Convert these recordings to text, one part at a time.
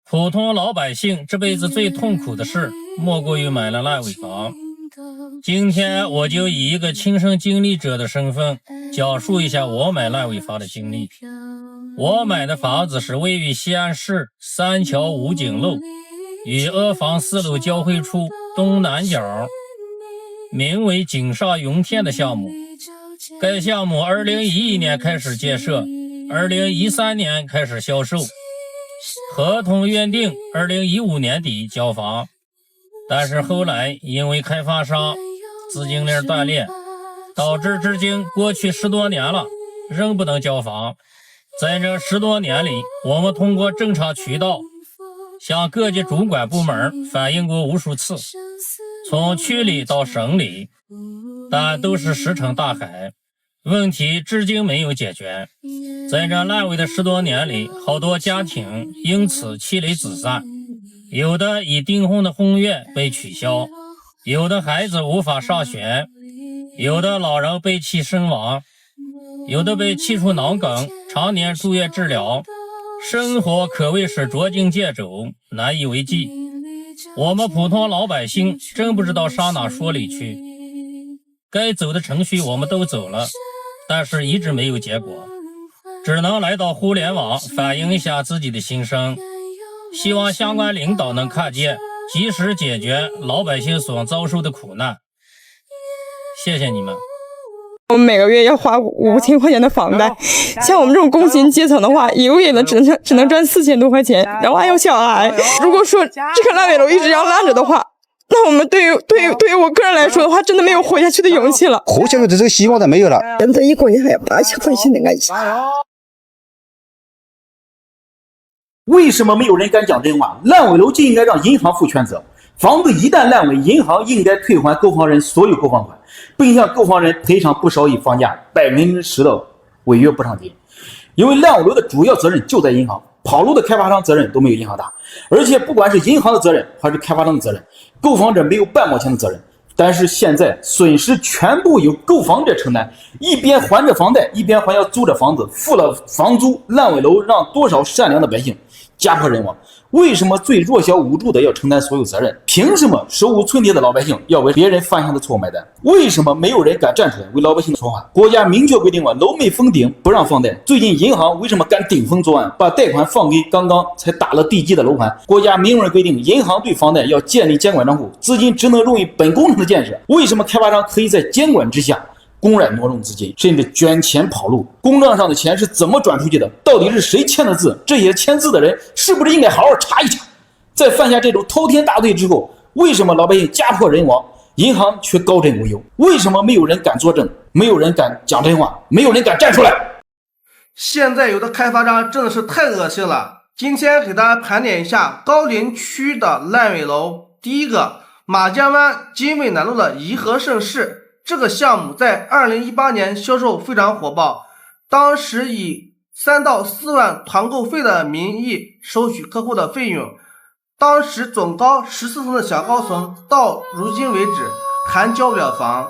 普通老百姓这辈子最痛苦的事，莫过于买了烂尾房。今天我就以一个亲身经历者的身份，讲述一下我买烂尾房的经历。我买的房子是位于西安市三桥武警路与阿房4路交汇处东南角，名为景上云天的项目。该项目2011年开始建设，2013年开始销售，合同约定2015年底交房，但是后来因为开发商资金链断裂，导致至今过去10多年了，仍不能交房。在这10多年里，我们通过正常渠道向各级主管部门反映过无数次，从区里到省里，但都是石沉大海，问题至今没有解决。在这烂尾的10多年里，好多家庭因此妻离子散，有的已订婚的婚约被取消，有的孩子无法上学，有的老人被气身亡，有的被气出脑梗，常年住院治疗，生活可谓是捉襟见肘，难以为继。我们普通老百姓真不知道上哪说理去，该走的程序我们都走了，但是一直没有结果，只能来到互联网反映一下自己的心声，希望相关领导能看见，及时解决老百姓所遭受的苦难。谢谢你们。我们每个月要花5000块钱的房贷，像我们这种工薪阶层的话，一个月只能赚4000多块钱，然后还有小孩。如果说这个烂尾楼一直要烂着的话，那我们对于我个人来说的话，真的没有活下去的勇气了，活下去的这个希望都没有了。现在一个月还要8000块钱的爱情。为什么没有人敢讲真话？烂尾楼就应该让银行负全责。房子一旦烂尾，银行应该退还购房人所有购房款，并向购房人赔偿不少于房价10%的违约补偿金。因为烂尾楼的主要责任就在银行，跑路的开发商责任都没有银行大。而且不管是银行的责任还是开发商的责任，购房者没有半毛钱的责任。但是现在损失全部由购房者承担，一边还着房贷，一边还要租着房子，付了房租，烂尾楼让多少善良的百姓家破人亡。为什么最弱小无助的要承担所有责任？凭什么手无寸铁的老百姓要为别人犯下的错误买单？为什么没有人敢站出来为老百姓说话？国家明确规定了，楼没封顶不让放贷。最近银行为什么敢顶风作案，把贷款放给刚刚才打了地基的楼盘？国家明文规定，银行对房贷要建立监管账户，资金只能用于本工程的建设。为什么开发商可以在监管之下公然挪用资金，甚至卷钱跑路？公账上的钱是怎么转出去的？到底是谁签的字？这些签字的人是不是应该好好查一查？在犯下这种滔天大罪之后，为什么老百姓家破人亡，银行却高枕无忧？为什么没有人敢作证？没有人敢讲真话？没有人敢站出来？现在有的开发商真的是太恶心了。今天给大家盘点一下高陵区的烂尾楼。第一个，马家湾金卫南路的颐和盛世。这个项目在2018年销售非常火爆，当时以3到4万团购费的名义收取客户的费用，当时总高14层的小高层到如今为止还交不了房，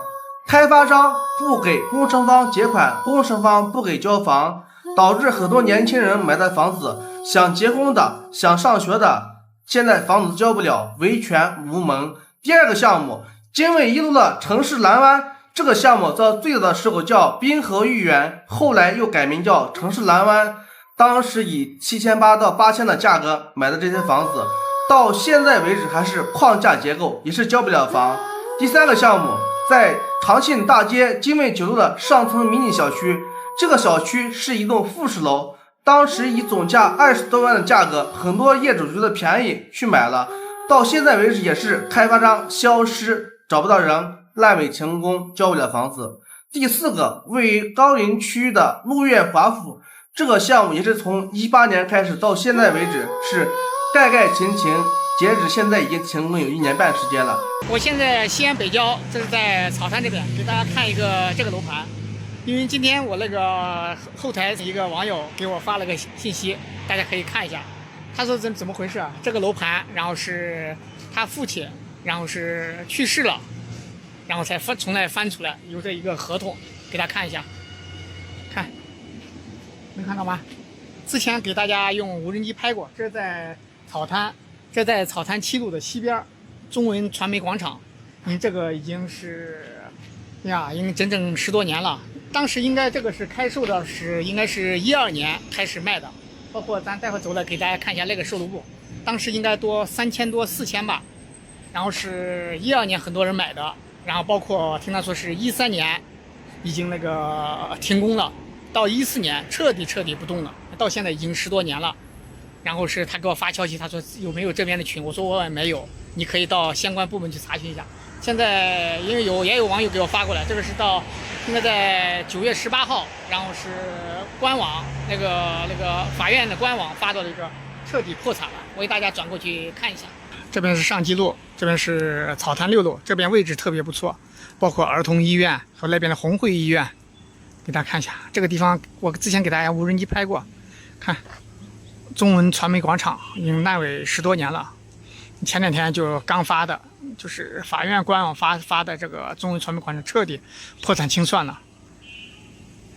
开发商不给工程方结款，工程方不给交房，导致很多年轻人买的房子，想结婚的想上学的现在房子交不了，维权无门。第二个项目，金卫一路的城市蓝湾，这个项目在最早的时候叫滨河御园，后来又改名叫城市蓝湾，当时以7800到8000的价格买的这些房子，到现在为止还是框架结构，也是交不了房。第三个项目在长信大街金卫9路的上层迷你小区，这个小区是一栋复式楼，当时以总价20多万的价格，很多业主觉得便宜去买了，到现在为止也是开发商消失，找不到人，烂尾成功，交不了房子。第四个，位于高陵区的陆苑华府，这个项目也是从18年开始到现在为止是盖盖情情，截止现在已经成功有1年半时间了。我现在西安北郊，这是在草山这边，给大家看一个这个楼盘。因为今天我那个后台一个网友给我发了个信息，大家可以看一下。他说怎么回事啊？这个楼盘，然后是他父亲，然后是去世了，然后才从那翻出来，有这一个合同，给大家看一下。看，能看到吗？之前给大家用无人机拍过，这是在草滩，这在草滩7路的西边，中文传媒广场。这个已经是呀，应该整整10多年了。当时应该这个是开售的应该是12年开始卖的，包括咱待会走了给大家看一下那个售楼部，当时应该多3000多4000吧。然后是12年很多人买的，然后包括听他说是13年已经那个停工了，到14年彻底不动了，到现在已经10多年了。然后是他给我发消息，他说有没有这边的群，我说我也没有，你可以到相关部门去查询一下。现在因为也有网友给我发过来，这个是到应该在9月18号，然后是官网那个法院的官网发到了一个彻底破产了，我给大家转过去看一下。这边是上基路，这边是草滩6路，这边位置特别不错，包括儿童医院和那边的红会医院，给大家看一下。这个地方我之前给大家无人机拍过，看中文传媒广场已经烂尾10多年了，前2天就刚发的，就是法院官网发的这个中文传媒广场彻底破产清算了。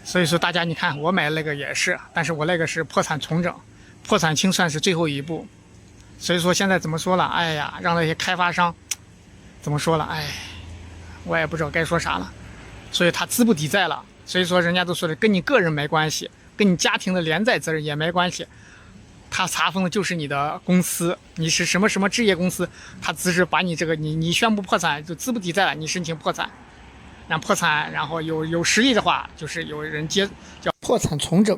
所以说大家你看我买的那个也是，但是我那个是破产重整，破产清算是最后一步。所以说现在怎么说了，哎呀，让那些开发商怎么说了，哎，我也不知道该说啥了。所以他资不抵债了，所以说人家都说的跟你个人没关系，跟你家庭的连带责任也没关系，他查封的就是你的公司，你是什么什么置业公司，他只是把你这个你宣布破产就资不抵债了，你申请破产，让破产，然后有实力的话，就是有人叫破产重整。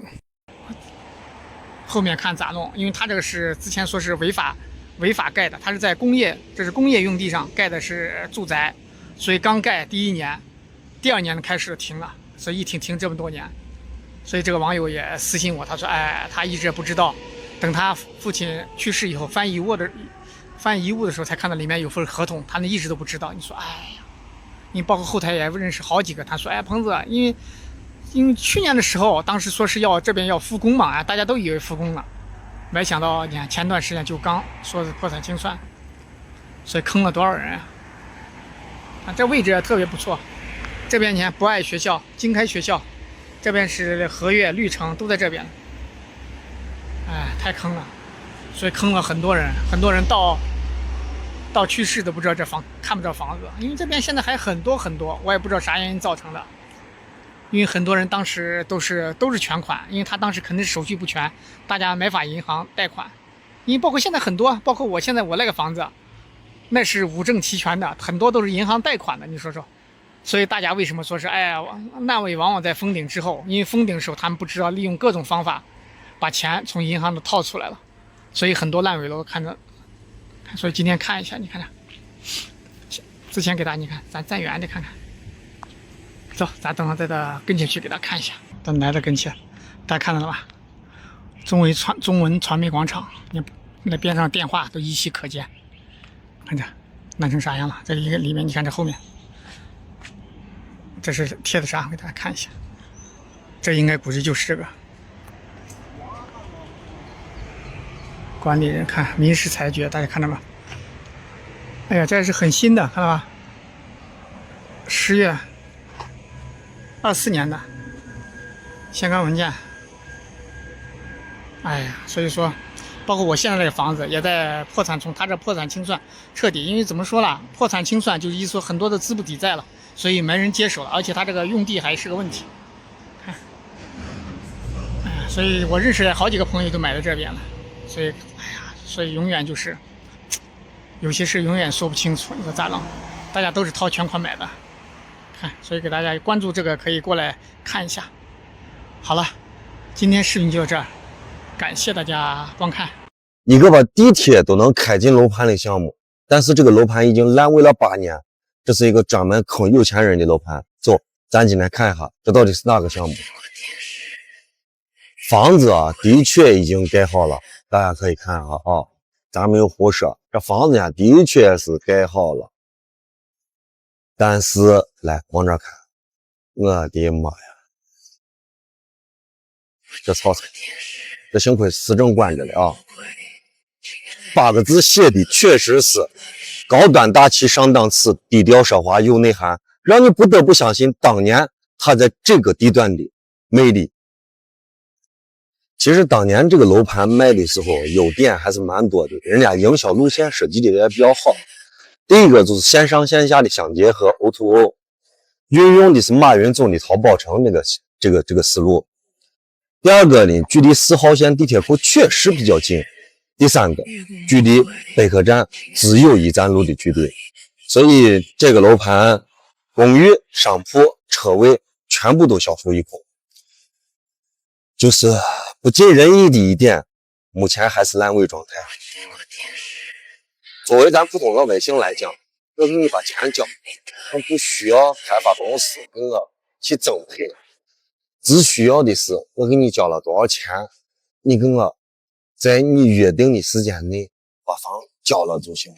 后面看咋弄，因为他这个是之前说是违法盖的，他是在这是工业用地上盖的是住宅，所以刚盖第1年，第2年开始停了，所以一停这么多年。所以这个网友也私信我，他说哎，他一直也不知道，等他父亲去世以后翻遗物的时候才看到里面有份合同，他一直都不知道。你说哎呀，你包括后台也认识好几个，他说哎，鹏子，因为去年的时候，当时说是这边要复工嘛，大家都以为复工了，没想到你看前段时间就刚说是破产清算，所以坑了多少人啊！这位置也特别不错，这边你看博爱学校、经开学校，这边是和悦、绿城都在这边，哎，太坑了，所以坑了很多人到去世都不知道看不着房子，因为这边现在还很多，我也不知道啥原因造成的。因为很多人当时都是全款，因为他当时肯定是手续不全，大家没法银行贷款。因为包括现在很多，包括我那个房子，那是5证齐全的，很多都是银行贷款的，你说说。所以大家为什么说是哎呀，烂尾往往在封顶之后，因为封顶的时候他们不知道利用各种方法把钱从银行都套出来了，所以很多烂尾楼看着。所以今天看一下，你看看，之前给大家你看，咱站远点看看。走，咱等会再到跟前去给大家看一下。等来到跟前，大家看到了吧？中文传媒广场，那边上电话都依稀可见。看着烂成啥样了？这一个里面，你看这后面，这是贴的啥？我给大家看一下。这应该估计就是这个。管理人看民事裁决，大家看到吗？哎呀，这是很新的，看到吧？10月24年的相关文件。哎呀，所以说包括我现在这个房子也在他这破产清算彻底，因为怎么说了，破产清算就是意思说很多的资不抵债了，所以没人接手了，而且他这个用地还是个问题。看，哎呀，所以我认识好几个朋友都买到这边了，所以哎呀，所以永远就是有些事永远说不清楚，你说咋弄？大家都是掏全款买的。所以给大家关注这个可以过来看一下。好了，今天视频就到这儿，感谢大家观看。一个把地铁都能开进楼盘的项目，但是这个楼盘已经烂尾了8年，这是一个专门坑有钱人的楼盘。走，咱今天看一下这到底是哪个项目。房子啊，的确已经盖好了，大家可以看一下啊，咱没有胡说，这房子呀的确是盖好了。但是来往这看，我的妈呀，这操作，这幸亏市政管着了啊！8个字写的确实是高端大气上档次，低调奢华有内涵，让你不得不相信当年他在这个地段的魅力。其实当年这个楼盘卖的时候，优点还是蛮多的，人家营销路线设计的也比较好。第一个就是线上线下的相结合 O2O， 运用的是马云总的淘宝城这个思路。第二个呢，距离4号线地铁口确实比较近。第三个，距离北客站只有1站路的距离，所以这个楼盘公寓、商铺、车位全部都销售一空。就是不尽人意的一点，目前还是烂尾状态。作为咱普通老百姓来讲，我给你把钱交，我不需要开发公司给我去增配，只需要的是我给你交了多少钱，你给我在你约定的时间内把房交了就行。